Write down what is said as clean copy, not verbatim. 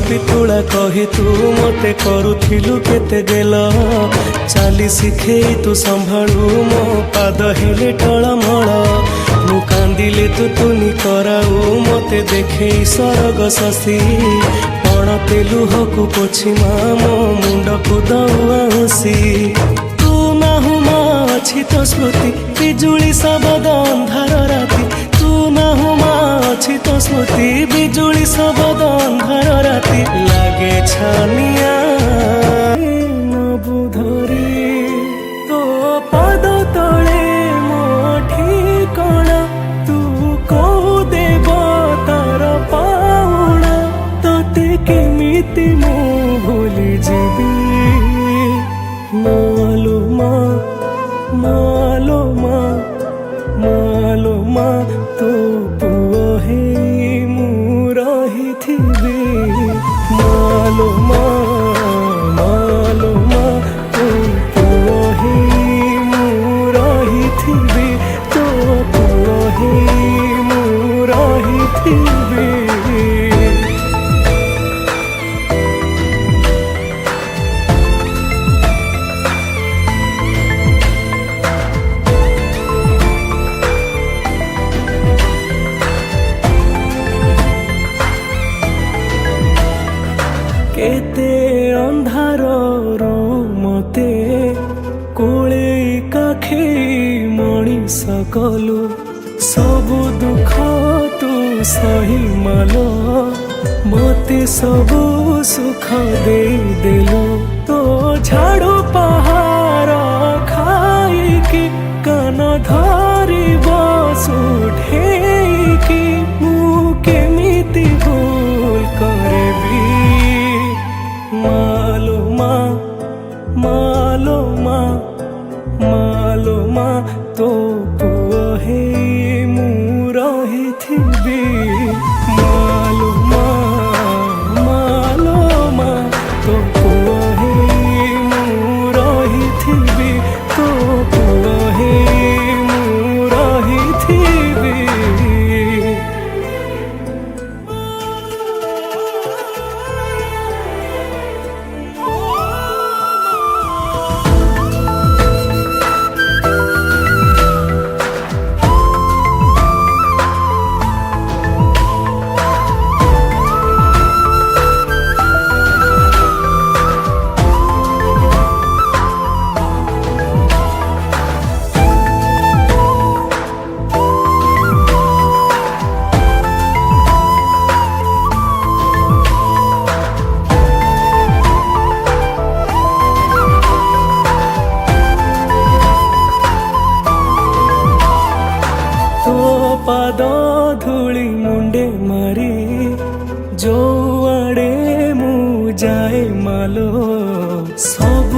पितुला कही तू मते करुथिलु केते गेल चाली शिखेई तू संभाळू मो पाद हेले टळमळ मु कांदिले तू तुनी कराऊ मते देखेई सरग शशि पण तेलु हकु पोछि मा मो मुंड को दउआसी तू नाहु मा अछि तो स्मृति बिजुली सबद अंधार राति तू नाहु मा अछि तो स्मृति बिजुली सबद अंधार राति लागे छानिया बुधरी तो पाद तले मो ठिकणा तू को देव तार पाउणा तोते केमिति मु भूली जीवी मालूमा मालूमा मालूमा तो पुओ हे मु रहिथिबी मालूमा मालूमा तो पुओ हे मु रहिथिबी तो पुओ हे मु रहिथिबी केते अंधार मते कोले काखे मणिष कलु सबु दुख तू सही मालो मते सबु सुख दे देलु तो झाड़ू पहाड़ खाई कान धरी बसु ढेकी मु केमिति भूल करबी मालूमा मालूमा मालूमा तो पुओ हे मु रहिथिबी मालूमा मालूमा तो पुओ हे मु रहिथिबी तो पुओ हे मु रहिथिबी पाद धूली मुंडे मारी जो आड़े मु जाए मालो सब